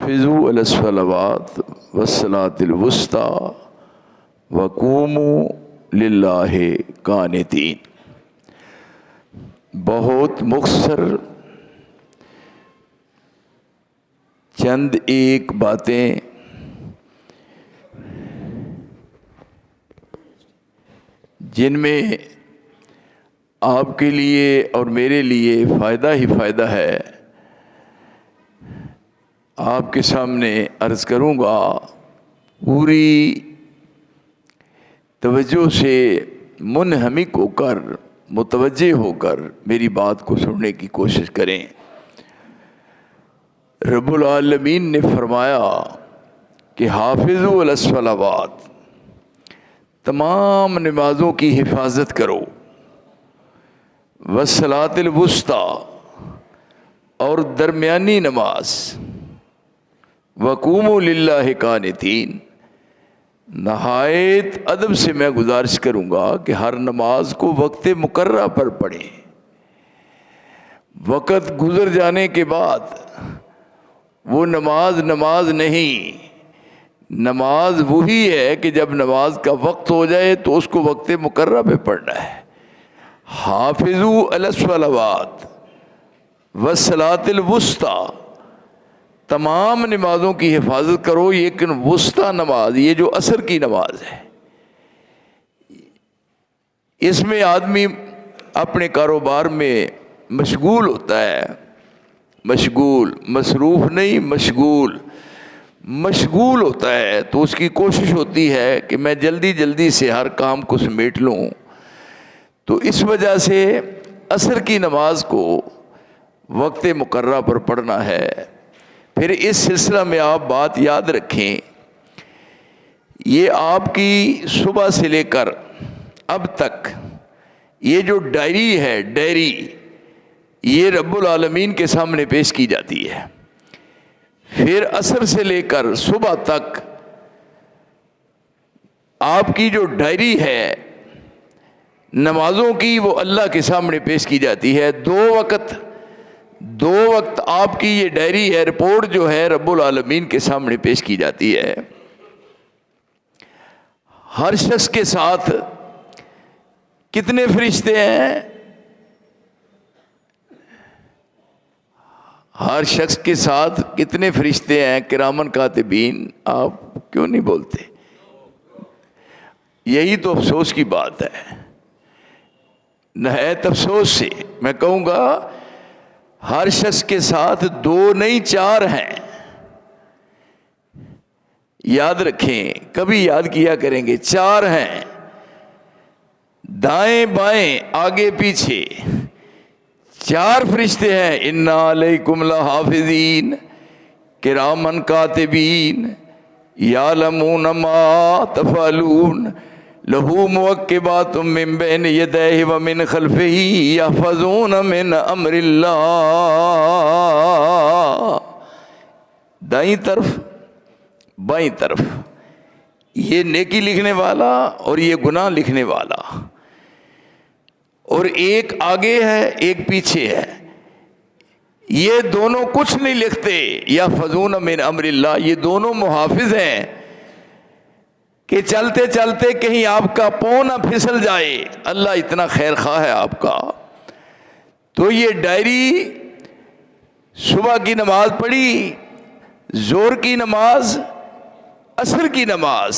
حافظوا علی الصلوات والصلاۃ الوسطی وقوموا للہ قانتین۔ بہت مختصر چند ایک باتیں جن میں آپ کے لیے اور میرے لیے فائدہ ہی فائدہ ہے، آپ کے سامنے عرض کروں گا۔ پوری توجہ سے منہمک ہو کر، متوجہ ہو کر میری بات کو سننے کی کوشش کریں۔ رب العالمین نے فرمایا کہ حافظوا علی الصلوات، تمام نمازوں کی حفاظت کرو، والصلاۃ الوسطی، اور درمیانی نماز، وقوموا للہ قانتین۔ نہایت ادب سے میں گزارش کروں گا کہ ہر نماز کو وقت مقررہ پر پڑھیں۔ وقت گزر جانے کے بعد وہ نماز نہیں، نماز وہی ہے کہ جب نماز کا وقت ہو جائے تو اس کو وقت مقررہ پہ پڑھنا ہے۔ حافظوا علی الصلوات والصلاۃ الوسطی، تمام نمازوں کی حفاظت کرو، لیکن وسطی نماز، یہ جو عصر کی نماز ہے، اس میں آدمی اپنے کاروبار میں مشغول ہوتا ہے، مصروف نہیں، مشغول ہوتا ہے، تو اس کی کوشش ہوتی ہے کہ میں جلدی سے ہر کام کو سمیٹ لوں۔ تو اس وجہ سے عصر کی نماز کو وقت مقررہ پر پڑھنا ہے۔ پھر اس سلسلہ میں آپ بات یاد رکھیں، یہ آپ کی صبح سے لے کر اب تک یہ جو ڈائری ہے، یہ رب العالمین کے سامنے پیش کی جاتی ہے۔ پھر عصر سے لے کر صبح تک آپ کی جو ڈائری ہے نمازوں کی، وہ اللہ کے سامنے پیش کی جاتی ہے۔ دو وقت آپ کی یہ ڈائری ہے، رپورٹ جو ہے رب العالمین کے سامنے پیش کی جاتی ہے۔ ہر شخص کے ساتھ کتنے فرشتے ہیں؟ ہر شخص کے ساتھ کتنے فرشتے ہیں؟ کرامن کاتبین۔ آپ کیوں نہیں بولتے؟ یہی تو افسوس کی بات ہے۔ نہایت افسوس سے میں کہوں گا، ہر شخص کے ساتھ 2 نہیں 4 ہیں۔ یاد رکھیں، کبھی یاد کیا کریں گے، 4 ہیں، دائیں بائیں آگے پیچھے 4 فرشتے ہیں۔ انا علیکم لحافظین کرامن کاتبین یعلمون ما تفعلون لہو معقبات من بین یدیہ ومن خلفہ یحفظون من امر اللہ۔ دائیں طرف بائیں طرف یہ نیکی لکھنے والا اور یہ گناہ لکھنے والا، اور ایک آگے ہے ایک پیچھے ہے، یہ دونوں کچھ نہیں لکھتے۔ یحفظون من امر اللہ، یہ دونوں محافظ ہیں کہ چلتے چلتے کہیں آپ کا پاؤں نہ پھسل جائے۔ اللہ اتنا خیر خواہ ہے آپ کا۔ تو یہ ڈائری، صبح کی نماز پڑھی، ظہر کی نماز، عصر کی نماز،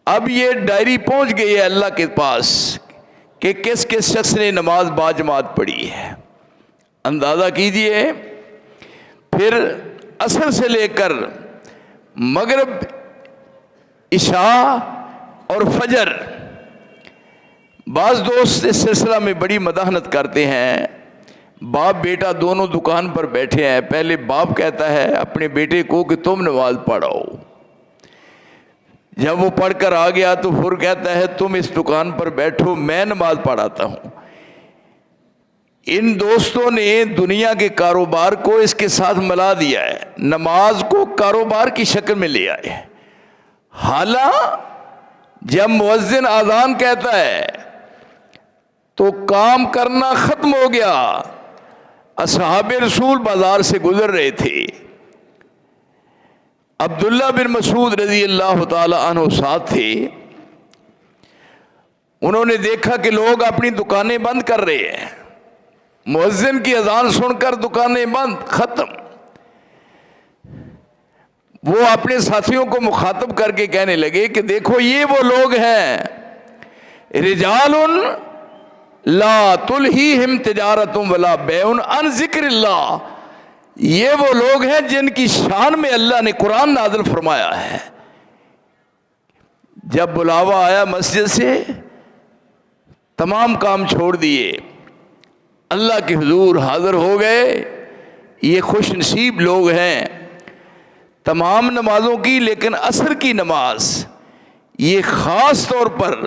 اب یہ ڈائری پہنچ گئی ہے اللہ کے پاس کہ کس کس شخص نے نماز باجماعت پڑھی ہے۔ اندازہ کیجئے، پھر عصر سے لے کر مغرب، عشاء اور فجر۔ بعض دوست اس سلسلہ میں بڑی مداحنت کرتے ہیں، باپ بیٹا دونوں دکان پر بیٹھے ہیں، پہلے باپ کہتا ہے اپنے بیٹے کو کہ تم نماز پڑھاؤ، جب وہ پڑھ کر آ گیا تو پھر کہتا ہے تم اس دکان پر بیٹھو، میں نماز پڑھاتا ہوں۔ ان دوستوں نے دنیا کے کاروبار کو اس کے ساتھ ملا دیا ہے، نماز کو کاروبار کی شکل میں لے آئے۔ حالانکہ جب مؤذن اذان کہتا ہے تو کام کرنا ختم ہو گیا۔ اصحاب رسول بازار سے گزر رہے تھے، عبداللہ بن مسعود رضی اللہ تعالی عنہ ساتھ تھے. انہوں نے دیکھا کہ لوگ اپنی دکانیں بند کر رہے ہیں. مؤذن کی اذان سن کر دکانیں بند، ختم. وہ اپنے ساتھیوں کو مخاطب کر کے کہنے لگے کہ دیکھو یہ وہ لوگ ہیں، رجال لا تلہیہم تجارت ولا بیع عن ذکر اللہ. یہ وہ لوگ ہیں جن کی شان میں اللہ نے قرآن نازل فرمایا ہے. جب بلاوا آیا مسجد سے، تمام کام چھوڑ دیے، اللہ کے حضور حاضر ہو گئے. یہ خوش نصیب لوگ ہیں. تمام نمازوں کی، لیکن عصر کی نماز یہ خاص طور پر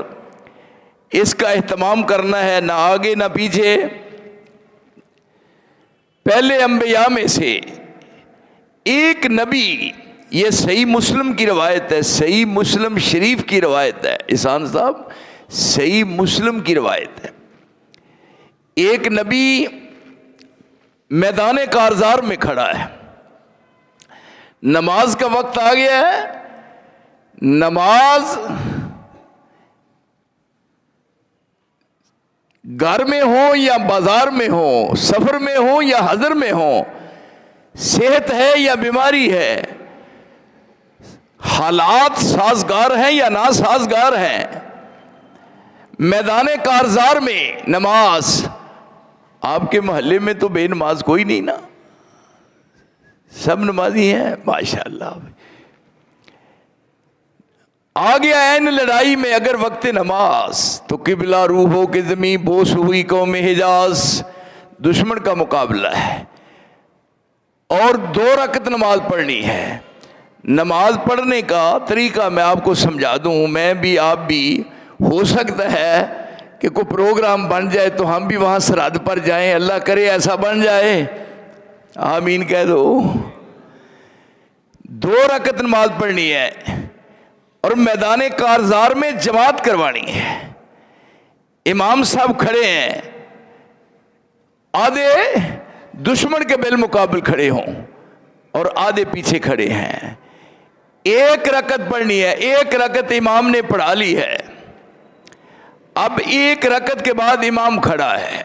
اس کا اہتمام کرنا ہے، نہ آگے نہ پیچھے. پہلے انبیاء میں سے ایک نبی، یہ صحیح مسلم کی روایت ہے، صحیح مسلم شریف کی روایت ہے، احسان صاحب صحیح مسلم کی روایت ہے. ایک نبی میدان کارزار میں کھڑا ہے، نماز کا وقت آ گیا ہے. نماز گھر میں ہو یا بازار میں ہو، سفر میں ہو یا حضر میں ہو، صحت ہے یا بیماری ہے، حالات سازگار ہیں یا ناسازگار ہیں، میدان کارزار میں نماز. آپ کے محلے میں تو بے نماز کوئی نہیں نا، سب نمازی ہیں ماشاءاللہ. آ گیا عین لڑائی میں اگر وقت نماز، تو قبلہ روح ہو کہ زمین بوس ہوئی قوم حجاز. دشمن کا مقابلہ ہے اور 2 رکعت نماز پڑھنی ہے. نماز پڑھنے کا طریقہ میں آپ کو سمجھا دوں، میں بھی آپ بھی. ہو سکتا ہے کہ کوئی پروگرام بن جائے تو ہم بھی وہاں سرحد پر جائیں، اللہ کرے ایسا بن جائے، آمین کہہ دو. 2 رکعت نماز پڑھنی ہے اور میدان کارزار میں جماعت کروانی ہے. امام صاحب کھڑے ہیں، آدھے دشمن کے بالمقابل کھڑے ہوں اور آدھے پیچھے کھڑے ہیں. 1 رکعت پڑھنی ہے. 1 رکعت امام نے پڑھا لی ہے. اب 1 رکعت کے بعد امام کھڑا ہے.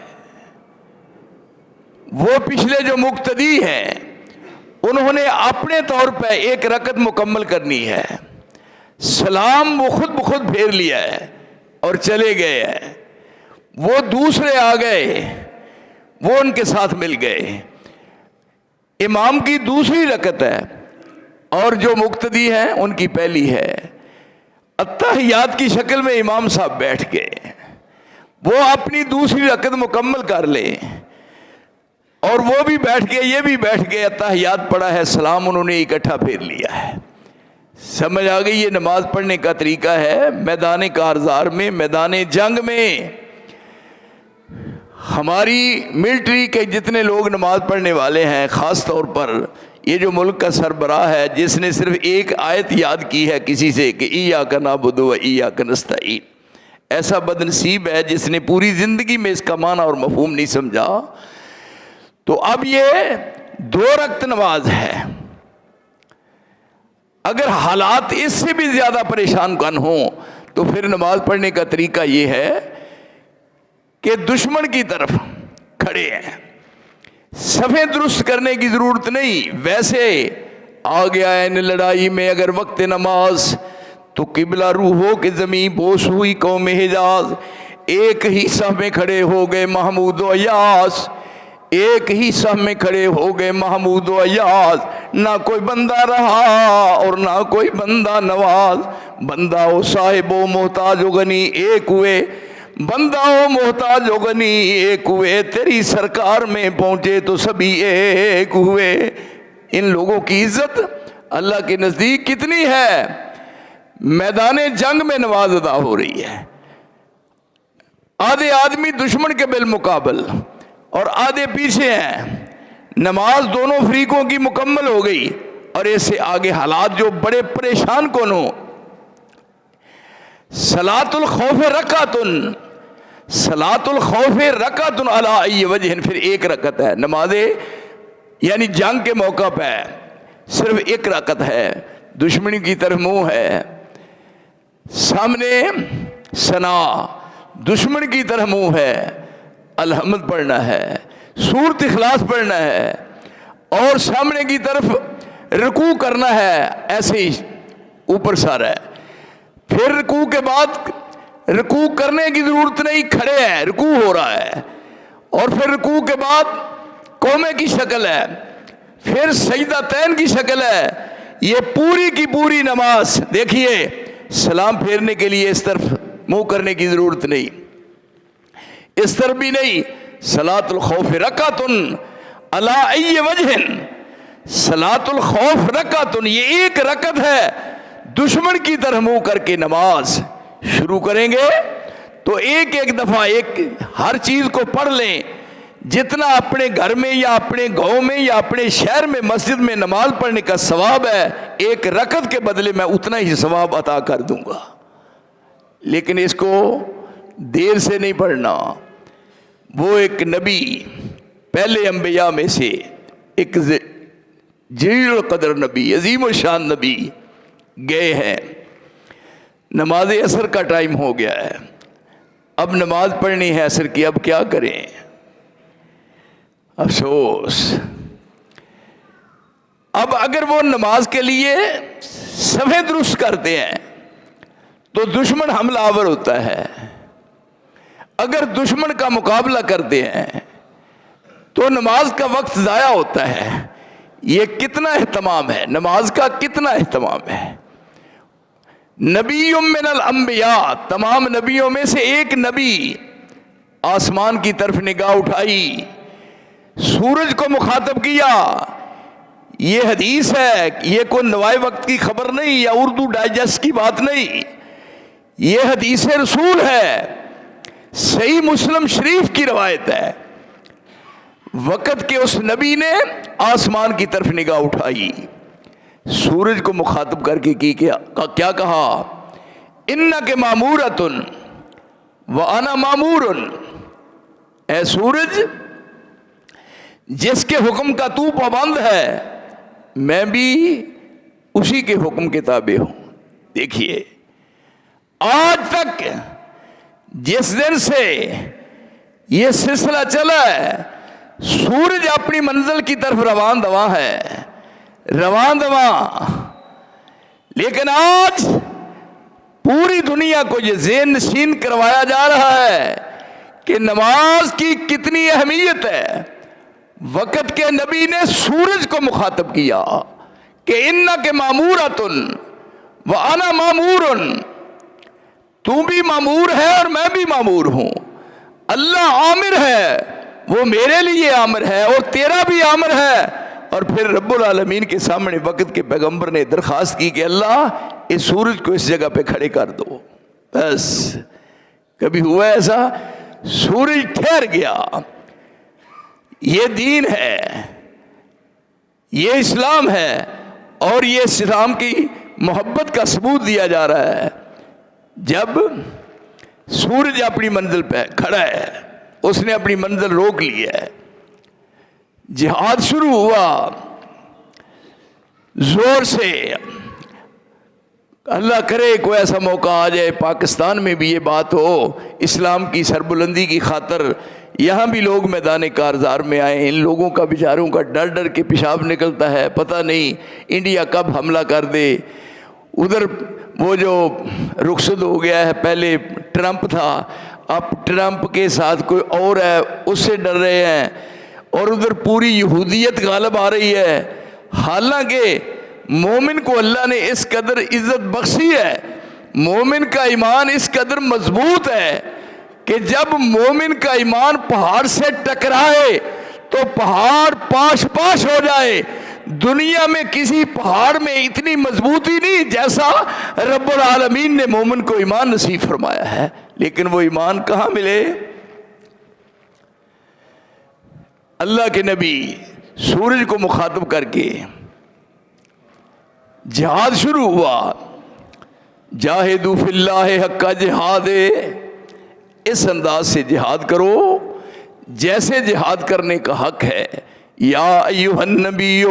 وہ پچھلے جو مقتدی ہیں انہوں نے اپنے طور پہ 1 رکعت مکمل کرنی ہے. سلام وہ خود بخود پھیر لیا ہے اور چلے گئے ہیں. وہ دوسرے آ گئے، وہ ان کے ساتھ مل گئے. امام کی دوسری رکعت ہے اور جو مقتدی ہیں ان کی پہلی ہے. اتحیات کی شکل میں امام صاحب بیٹھ گئے، وہ اپنی دوسری رکعت مکمل کر لیں اور وہ بھی بیٹھ گئے، یہ بھی بیٹھ گئے. اتحیات پڑھا ہے، سلام انہوں نے اکٹھا پھیر لیا ہے. سمجھ آ گئی؟ یہ نماز پڑھنے کا طریقہ ہے میدان کارزار میں، میدان جنگ میں. ہماری ملٹری کے جتنے لوگ نماز پڑھنے والے ہیں، خاص طور پر یہ جو ملک کا سربراہ ہے جس نے صرف ایک آیت یاد کی ہے کسی سے کہ ایاک نعبد و ایاک نستعین، ایسا بدنصیب ہے جس نے پوری زندگی میں اس کا معنی اور مفہوم نہیں سمجھا. تو اب یہ 2 رکعت نماز ہے. اگر حالات اس سے بھی زیادہ پریشان کن ہوں تو پھر نماز پڑھنے کا طریقہ یہ ہے کہ دشمن کی طرف کھڑے ہیں، صفیں درست کرنے کی ضرورت نہیں. ویسے آ گیا ہے لڑائی میں اگر وقت نماز، تو قبلہ روح ہو کہ زمین بوس ہوئی قوم حجاز. ایک ہی صف میں کھڑے ہو گئے محمود و ایاس، ایک ہی صف میں کھڑے ہو گئے محمود و ایاز. نہ کوئی بندہ رہا اور نہ کوئی بندہ نواز. بندہ و صاحب و محتاج و غنی ایک ہوئے، بندہ و محتاج و غنی ایک ہوئے. تیری سرکار میں پہنچے تو سبھی ایک ہوئے. ان لوگوں کی عزت اللہ کے نزدیک کتنی ہے؟ میدان جنگ میں نماز ادا ہو رہی ہے، آدھے آدمی دشمن کے بالمقابل اور آدھے پیچھے ہیں. نماز دونوں فریقوں کی مکمل ہو گئی اور اس سے آگے حالات جو بڑے پریشان کن ہوں. صلاۃ الخوف رکعتن، صلاۃ الخوف رکعتن علی ای وجہ، پھر 1 رکعت ہے. نماز یعنی جنگ کے موقع پہ صرف ایک رکعت ہے، دشمن کی طرف منہ ہے، سامنے ثنا، دشمن کی طرف منہ ہے، الحمد پڑھنا ہے، سورۃ اخلاص پڑھنا ہے، اور سامنے کی طرف رکوع کرنا ہے، ایسے ہی اوپر سارا ہے۔ پھر رکوع کے بعد رکوع کرنے کی ضرورت نہیں، کھڑے ہیں، رکوع ہو رہا ہے، اور پھر رکوع کے بعد قومے کی شکل ہے، پھر سجدتین کی شکل ہے۔ یہ پوری کی پوری نماز دیکھیے، سلام پھیرنے کے لیے اس طرف منہ کرنے کی ضرورت نہیں، اس طرف بھی نہیں۔ صلاۃ الخوف رکعۃ علی ای وجہ، صلاۃ الخوف رکعۃ، یہ ایک رکعت ہے، دشمن کی طرف منہ کر کے نماز شروع کریں گے تو ایک ایک دفعہ ایک ہر چیز کو پڑھ لیں، جتنا اپنے گھر میں یا اپنے گاؤں میں یا اپنے شہر میں مسجد میں نماز پڑھنے کا ثواب ہے، ایک رکعت کے بدلے میں اتنا ہی ثواب عطا کر دوں گا۔ لیکن اس کو دیر سے نہیں پڑھنا۔ وہ ایک نبی، پہلے انبیاء میں سے ایک جلیل القدر نبی، عظیم الشان نبی گئے ہیں، نماز عصر کا ٹائم ہو گیا ہے، اب نماز پڑھنی ہے عصر کی، اب کیا کریں؟ افسوس۔ اب اگر وہ نماز کے لیے صفیں درست کرتے ہیں تو دشمن حملہ آور ہوتا ہے، اگر دشمن کا مقابلہ کرتے ہیں تو نماز کا وقت ضائع ہوتا ہے۔ یہ کتنا اہتمام ہے، نماز کا کتنا اہتمام ہے۔ نبی من الانبیاء، تمام نبیوں میں سے ایک نبی، آسمان کی طرف نگاہ اٹھائی، سورج کو مخاطب کیا۔ یہ حدیث ہے، یہ کوئی نوائے وقت کی خبر نہیں یا اردو ڈائجسٹ کی بات نہیں، یہ حدیث رسول ہے، صحیح مسلم شریف کی روایت ہے۔ وقت کے اس نبی نے آسمان کی طرف نگاہ اٹھائی، سورج کو مخاطب کر کے کیا کہا؟ انک مامورۃ وانا مامور، اے سورج جس کے حکم کا تو پابند ہے میں بھی اسی کے حکم کے تابع ہوں۔ دیکھیے، آج تک جس دن سے یہ سلسلہ چلا ہے، سورج اپنی منزل کی طرف رواں دواں ہے، رواں دواں، لیکن آج پوری دنیا کو یہ ذہن نشین کروایا جا رہا ہے کہ نماز کی کتنی اہمیت ہے۔ وقت کے نبی نے سورج کو مخاطب کیا کہ انک مامورۃ وانا مامور، تو بھی مامور ہے اور میں بھی مامور ہوں۔ اللہ عامر ہے، وہ میرے لیے عامر ہے اور تیرا بھی عامر ہے۔ اور پھر رب العالمین کے سامنے وقت کے پیغمبر نے درخواست کی کہ اللہ اس سورج کو اس جگہ پہ کھڑے کر دو۔ بس کبھی ہوا ایسا؟ سورج ٹھہر گیا۔ یہ دین ہے، یہ اسلام ہے، اور یہ اسلام کی محبت کا ثبوت دیا جا رہا ہے۔ جب سورج اپنی منزل پہ کھڑا ہے، اس نے اپنی منزل روک لی ہے، جہاد شروع ہوا زور سے۔ اللہ کرے کوئی ایسا موقع آ جائے پاکستان میں بھی یہ بات ہو، اسلام کی سربلندی کی خاطر یہاں بھی لوگ میدان کارزار میں آئے۔ ان لوگوں کا بیچاروں کا ڈر ڈر کے پیشاب نکلتا ہے، پتہ نہیں انڈیا کب حملہ کر دے۔ ادھر وہ جو رخصت ہو گیا ہے، پہلے ٹرمپ تھا، اب ٹرمپ کے ساتھ کوئی اور ہے، اس سے ڈر رہے ہیں، اور ادھر پوری یہودیت غالب آ رہی ہے۔ حالانکہ مومن کو اللہ نے اس قدر عزت بخشی ہے، مومن کا ایمان اس قدر مضبوط ہے کہ جب مومن کا ایمان پہاڑ سے ٹکرائے تو پہاڑ پاش پاش ہو جائے۔ دنیا میں کسی پہاڑ میں اتنی مضبوطی نہیں جیسا رب العالمین نے مومن کو ایمان نصیب فرمایا ہے۔ لیکن وہ ایمان کہاں ملے؟ اللہ کے نبی سورج کو مخاطب کر کے جہاد شروع ہوا۔ جاہدوا فی اللہ حق جہاد، اس انداز سے جہاد کرو جیسے جہاد کرنے کا حق ہے۔ یا ایھا النبیو،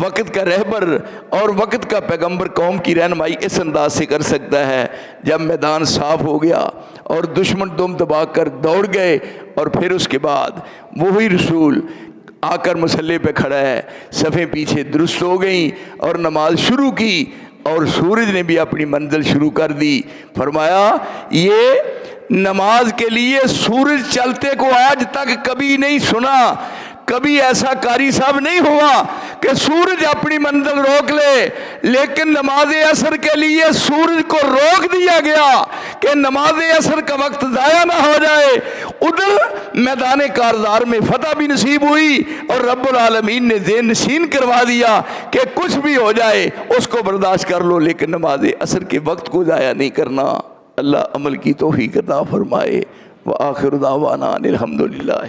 وقت کا رہبر اور وقت کا پیغمبر قوم کی رہنمائی اس انداز سے کر سکتا ہے جب میدان صاف ہو گیا اور دشمن دم دبا کر دوڑ گئے، اور پھر اس کے بعد وہی رسول آ کر مسلح پہ کھڑا ہے، صفیں پیچھے درست ہو گئیں اور نماز شروع کی، اور سورج نے بھی اپنی منزل شروع کر دی۔ فرمایا یہ نماز کے لیے سورج چلتے کو آج تک کبھی نہیں سنا، کبھی ایسا قاری صاحب نہیں ہوا کہ سورج اپنی منزل روک لے، لیکن نماز عصر کے لیے سورج کو روک دیا گیا کہ نماز عصر کا وقت ضائع نہ ہو جائے۔ ادھر میدان کارزار میں فتح بھی نصیب ہوئی اور رب العالمین نے ذہن نشین کروا دیا کہ کچھ بھی ہو جائے اس کو برداشت کر لو، لیکن نماز عصر کے وقت کو ضائع نہیں کرنا۔ اللہ عمل کی توفیق عطا فرمائے۔ وآخر دعوانا الحمدللہ۔